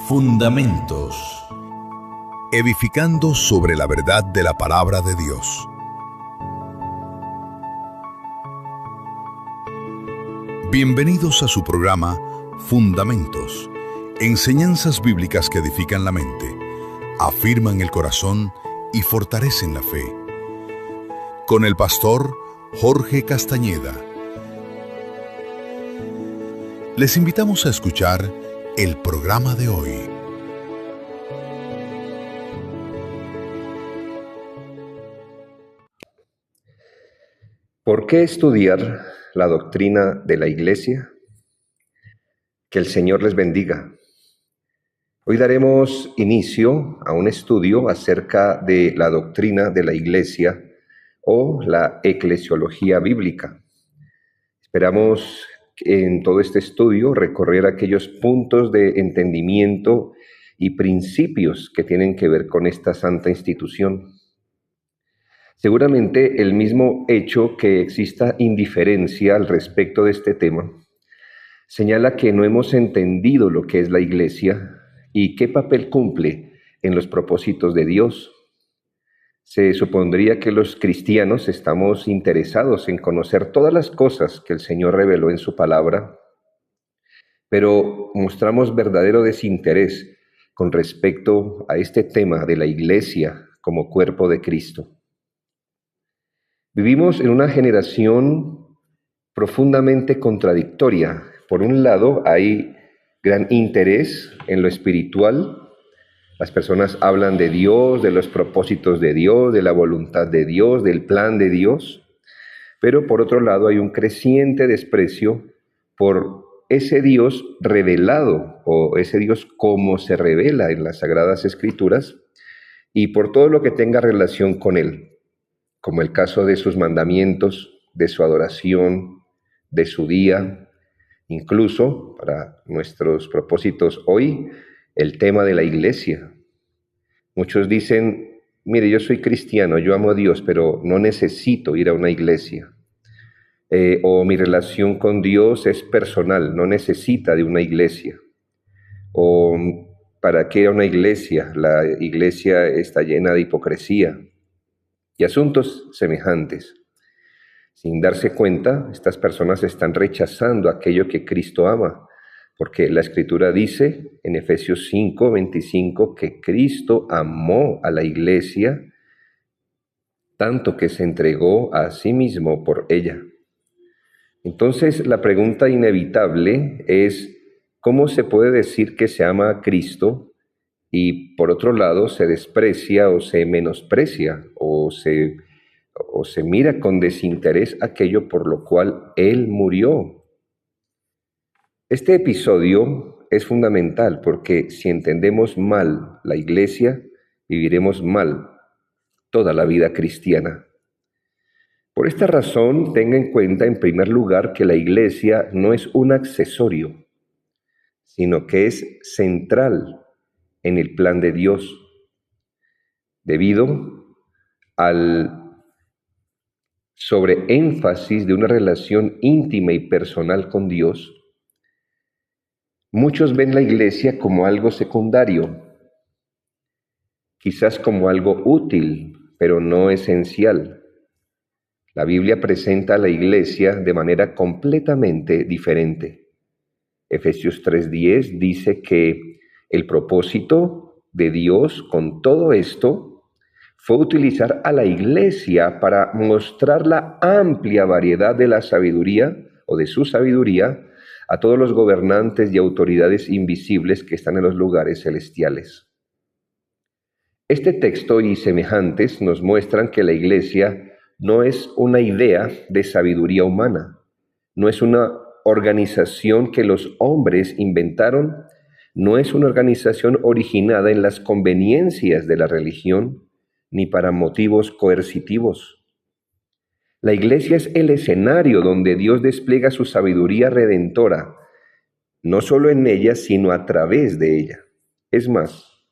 Fundamentos. Edificando sobre la verdad de la palabra de Dios. Bienvenidos a su programa Fundamentos. Enseñanzas bíblicas que edifican la mente, afirman el corazón y fortalecen la fe. Con el pastor Jorge Castañeda. Les invitamos a escuchar el programa de hoy. ¿Por qué estudiar la doctrina de la Iglesia? Que el Señor les bendiga. Hoy daremos inicio a un estudio acerca de la doctrina de la Iglesia o la eclesiología bíblica. Esperamos en todo este estudio recorrer aquellos puntos de entendimiento y principios que tienen que ver con esta santa institución. Seguramente el mismo hecho que exista indiferencia al respecto de este tema señala que no hemos entendido lo que es la Iglesia y qué papel cumple en los propósitos de Dios. Se supondría que los cristianos estamos interesados en conocer todas las cosas que el Señor reveló en su palabra, pero mostramos verdadero desinterés con respecto a este tema de la Iglesia como cuerpo de Cristo. Vivimos en una generación profundamente contradictoria. Por un lado, hay gran interés en lo espiritual. Las personas hablan de Dios, de los propósitos de Dios, de la voluntad de Dios, del plan de Dios. Pero por otro lado, hay un creciente desprecio por ese Dios revelado o ese Dios como se revela en las Sagradas Escrituras y por todo lo que tenga relación con Él, como el caso de sus mandamientos, de su adoración, de su día, incluso para nuestros propósitos hoy, el tema de la Iglesia. Muchos dicen, mire, yo soy cristiano, yo amo a Dios, pero no necesito ir a una iglesia. O mi relación con Dios es personal, no necesita de una iglesia. O ¿para qué ir a una iglesia? La iglesia está llena de hipocresía y asuntos semejantes. Sin darse cuenta, estas personas están rechazando aquello que Cristo ama, porque la Escritura dice en Efesios 5:25 que Cristo amó a la Iglesia tanto que se entregó a sí mismo por ella. Entonces, la pregunta inevitable es, ¿cómo se puede decir que se ama a Cristo y por otro lado se desprecia o se menosprecia o se mira con desinterés aquello por lo cual Él murió? Este episodio es fundamental porque si entendemos mal la Iglesia, viviremos mal toda la vida cristiana. Por esta razón, tenga en cuenta en primer lugar que la Iglesia no es un accesorio, sino que es central en el plan de Dios, debido al sobreénfasis de una relación íntima y personal con Dios. Muchos ven la Iglesia como algo secundario, quizás como algo útil, pero no esencial. La Biblia presenta a la Iglesia de manera completamente diferente. Efesios 3:10 dice que el propósito de Dios con todo esto fue utilizar a la Iglesia para mostrar la amplia variedad de la sabiduría o de su sabiduría a todos los gobernantes y autoridades invisibles que están en los lugares celestiales. Este texto y semejantes nos muestran que la Iglesia no es una idea de sabiduría humana, no es una organización que los hombres inventaron, no es una organización originada en las conveniencias de la religión, ni para motivos coercitivos. La Iglesia es el escenario donde Dios despliega su sabiduría redentora, no solo en ella, sino a través de ella. Es más,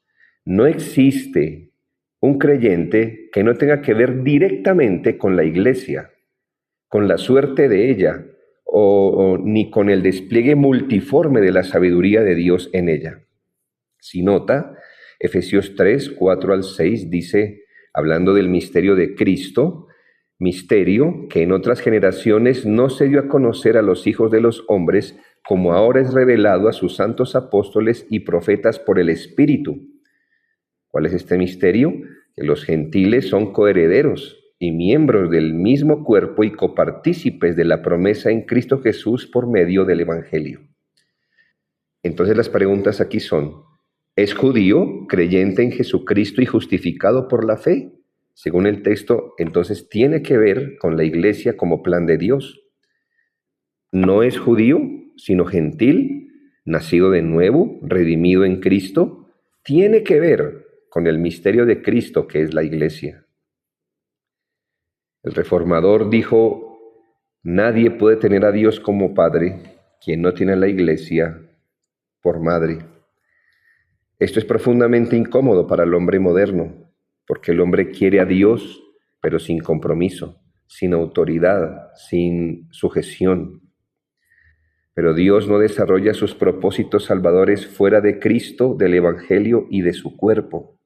no existe un creyente que no tenga que ver directamente con la Iglesia, con la suerte de ella, ni con el despliegue multiforme de la sabiduría de Dios en ella. Si nota, Efesios 3, 4 al 6 dice, hablando del misterio de Cristo, misterio que en otras generaciones no se dio a conocer a los hijos de los hombres, como ahora es revelado a sus santos apóstoles y profetas por el Espíritu. ¿Cuál es este misterio? Que los gentiles son coherederos y miembros del mismo cuerpo y copartícipes de la promesa en Cristo Jesús por medio del Evangelio. Entonces las preguntas aquí son, ¿es judío, creyente en Jesucristo y justificado por la fe? Según el texto, entonces tiene que ver con la iglesia como plan de Dios. No es judío, sino gentil, nacido de nuevo, redimido en Cristo, tiene que ver con el misterio de Cristo que es la iglesia. El reformador dijo, nadie puede tener a Dios como padre quien no tiene a la iglesia por madre. Esto es profundamente incómodo para el hombre moderno, porque el hombre quiere a Dios, pero sin compromiso, sin autoridad, sin sujeción. Pero Dios no desarrolla sus propósitos salvadores fuera de Cristo, del Evangelio y de su cuerpo.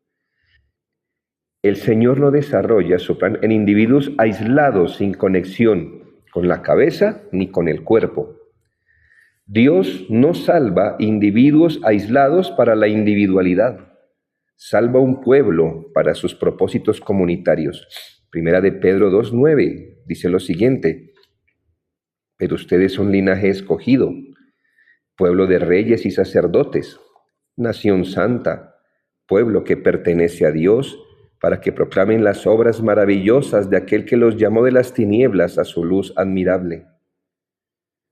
El Señor no desarrolla su plan en individuos aislados, sin conexión con la cabeza ni con el cuerpo. Dios no salva individuos aislados para la individualidad. Salva un pueblo para sus propósitos comunitarios. Primera de Pedro 2:9 dice lo siguiente, pero ustedes son linaje escogido, pueblo de reyes y sacerdotes, nación santa, pueblo que pertenece a Dios, para que proclamen las obras maravillosas de aquel que los llamó de las tinieblas a su luz admirable.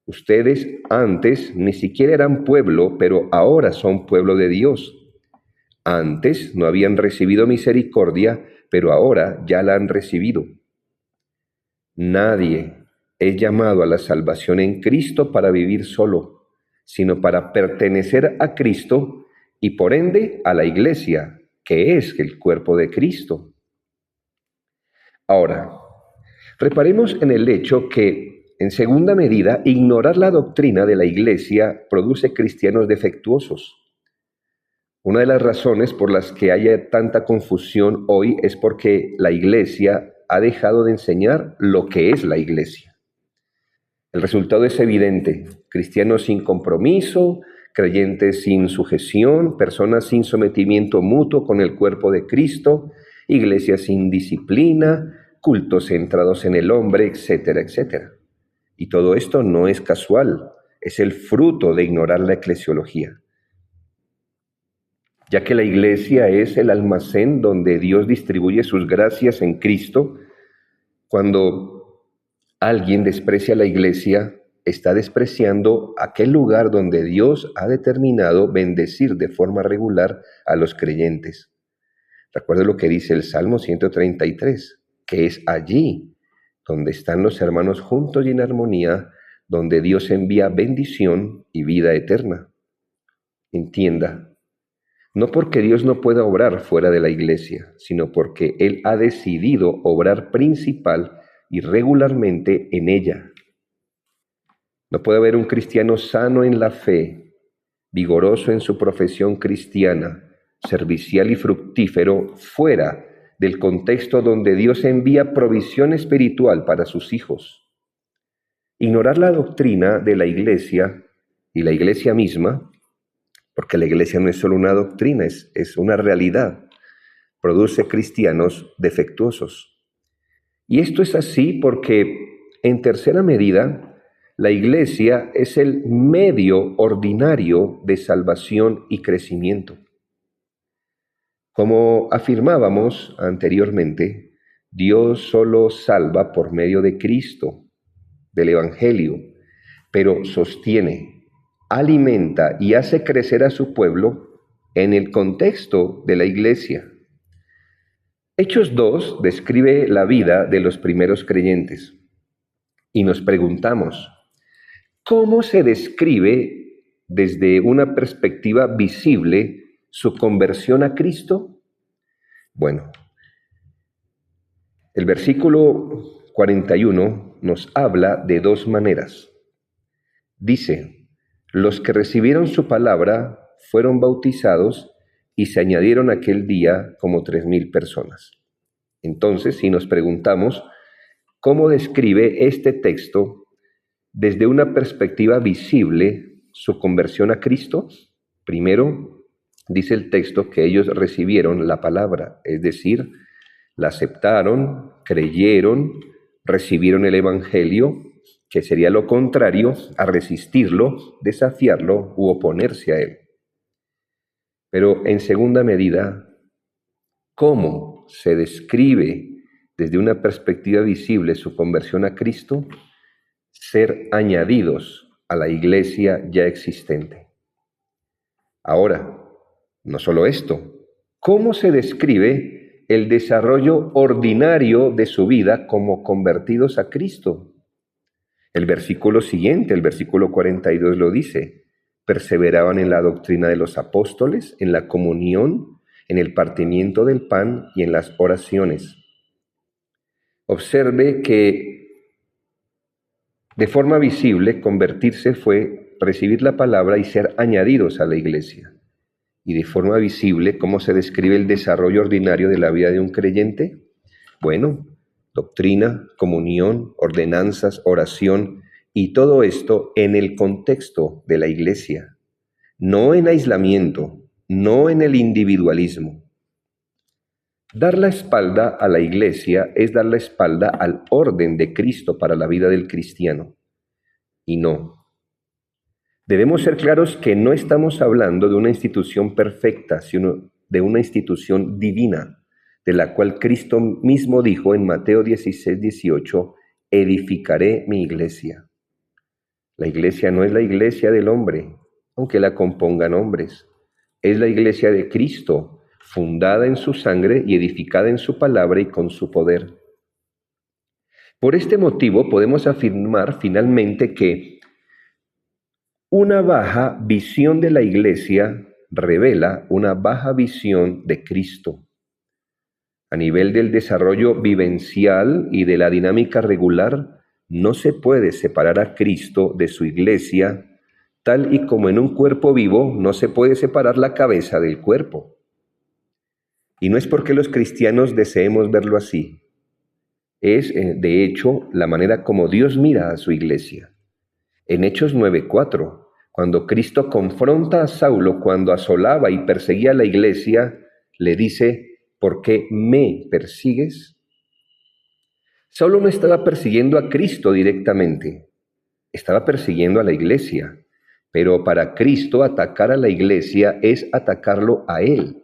Ustedes antes ni siquiera eran pueblo, pero ahora son pueblo de Dios. Antes no habían recibido misericordia, pero ahora ya la han recibido. Nadie es llamado a la salvación en Cristo para vivir solo, sino para pertenecer a Cristo y por ende a la iglesia, que es el cuerpo de Cristo. Ahora, reparemos en el hecho que, en segunda medida, ignorar la doctrina de la iglesia produce cristianos defectuosos. Una de las razones por las que haya tanta confusión hoy es porque la iglesia ha dejado de enseñar lo que es la iglesia. El resultado es evidente: cristianos sin compromiso, creyentes sin sujeción, personas sin sometimiento mutuo con el cuerpo de Cristo, iglesias sin disciplina, cultos centrados en el hombre, etcétera, etcétera. Y todo esto no es casual, es el fruto de ignorar la eclesiología. Ya que la iglesia es el almacén donde Dios distribuye sus gracias en Cristo, cuando alguien desprecia la iglesia, está despreciando aquel lugar donde Dios ha determinado bendecir de forma regular a los creyentes. Recuerde lo que dice el Salmo 133, que es allí donde están los hermanos juntos y en armonía, donde Dios envía bendición y vida eterna. Entienda, no porque Dios no pueda obrar fuera de la iglesia, sino porque Él ha decidido obrar principal y regularmente en ella. No puede haber un cristiano sano en la fe, vigoroso en su profesión cristiana, servicial y fructífero fuera del contexto donde Dios envía provisión espiritual para sus hijos. Ignorar la doctrina de la iglesia y la iglesia misma, porque la iglesia no es solo una doctrina, es una realidad, produce cristianos defectuosos. Y esto es así porque, en tercera medida, la iglesia es el medio ordinario de salvación y crecimiento. Como afirmábamos anteriormente, Dios solo salva por medio de Cristo, del Evangelio, pero sostiene, alimenta y hace crecer a su pueblo en el contexto de la iglesia. Hechos 2 describe la vida de los primeros creyentes y nos preguntamos, ¿cómo se describe desde una perspectiva visible su conversión a Cristo? Bueno, el versículo 41 nos habla de dos maneras. Dice, los que recibieron su palabra fueron bautizados y se añadieron aquel día como 3,000 personas. Entonces, si nos preguntamos, ¿cómo describe este texto desde una perspectiva visible su conversión a Cristo? Primero, dice el texto que ellos recibieron la palabra, es decir, la aceptaron, creyeron, recibieron el Evangelio, que sería lo contrario a resistirlo, desafiarlo u oponerse a él. Pero en segunda medida, ¿cómo se describe desde una perspectiva visible su conversión a Cristo? Ser añadidos a la iglesia ya existente. Ahora, no solo esto, ¿cómo se describe el desarrollo ordinario de su vida como convertidos a Cristo? El versículo siguiente, el versículo 42 lo dice: perseveraban en la doctrina de los apóstoles, en la comunión, en el partimiento del pan y en las oraciones. Observe que de forma visible convertirse fue recibir la palabra y ser añadidos a la iglesia. Y de forma visible, ¿cómo se describe el desarrollo ordinario de la vida de un creyente? Bueno, doctrina, comunión, ordenanzas, oración, y todo esto en el contexto de la iglesia, no en aislamiento, no en el individualismo. Dar la espalda a la iglesia es dar la espalda al orden de Cristo para la vida del cristiano. Y no. Debemos ser claros que no estamos hablando de una institución perfecta, sino de una institución divina, de la cual Cristo mismo dijo en Mateo 16:18, edificaré mi iglesia. La iglesia no es la iglesia del hombre, aunque la compongan hombres. Es la iglesia de Cristo, fundada en su sangre y edificada en su palabra y con su poder. Por este motivo podemos afirmar finalmente que una baja visión de la iglesia revela una baja visión de Cristo. A nivel del desarrollo vivencial y de la dinámica regular, no se puede separar a Cristo de su iglesia, tal y como en un cuerpo vivo no se puede separar la cabeza del cuerpo. Y no es porque los cristianos deseemos verlo así. Es, de hecho, la manera como Dios mira a su iglesia. En Hechos 9:4, cuando Cristo confronta a Saulo cuando asolaba y perseguía a la iglesia, le dice: ¿por qué me persigues? Saulo no estaba persiguiendo a Cristo directamente, estaba persiguiendo a la iglesia, pero para Cristo atacar a la iglesia es atacarlo a él.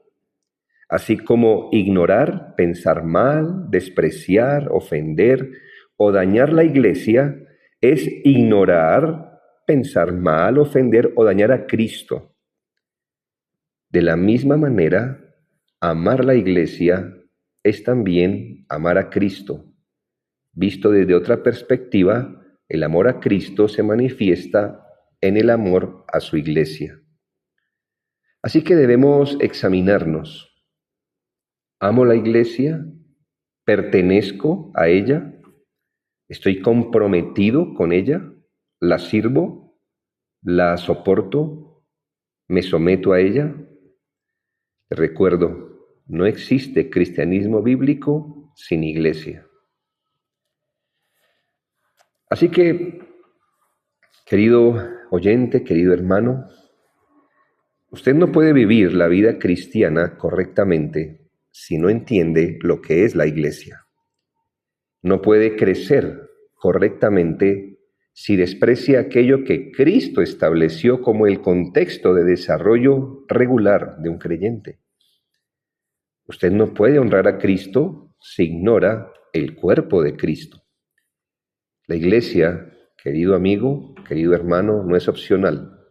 Así como ignorar, pensar mal, despreciar, ofender o dañar la iglesia es ignorar, pensar mal, ofender o dañar a Cristo. De la misma manera, amar la iglesia es también amar a Cristo. Visto desde otra perspectiva, el amor a Cristo se manifiesta en el amor a su iglesia. Así que debemos examinarnos. ¿Amo la iglesia? ¿Pertenezco a ella? ¿Estoy comprometido con ella? ¿La sirvo? ¿La soporto? ¿Me someto a ella? Recuerdo, no existe cristianismo bíblico sin iglesia. Así que, querido oyente, querido hermano, usted no puede vivir la vida cristiana correctamente si no entiende lo que es la iglesia. No puede crecer correctamente si desprecia aquello que Cristo estableció como el contexto de desarrollo regular de un creyente. Usted no puede honrar a Cristo si ignora el cuerpo de Cristo. La iglesia, querido amigo, querido hermano, no es opcional,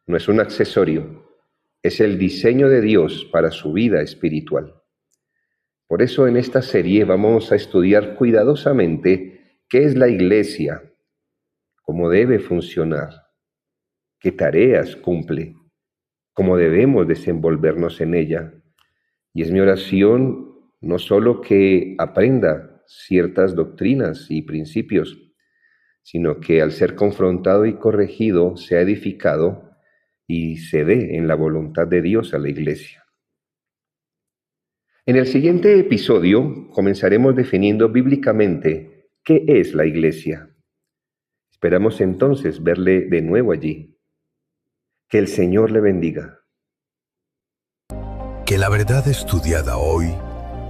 no es un accesorio, es el diseño de Dios para su vida espiritual. Por eso en esta serie vamos a estudiar cuidadosamente qué es la iglesia, cómo debe funcionar, qué tareas cumple, cómo debemos desenvolvernos en ella. Y es mi oración no solo que aprenda ciertas doctrinas y principios, sino que al ser confrontado y corregido sea edificado y se dé en la voluntad de Dios a la iglesia. En el siguiente episodio comenzaremos definiendo bíblicamente qué es la iglesia. Esperamos entonces verle de nuevo allí. Que el Señor le bendiga. Que la verdad estudiada hoy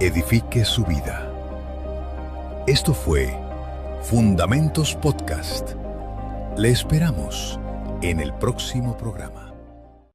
edifique su vida. Esto fue Fundamentos Podcast. Le esperamos en el próximo programa.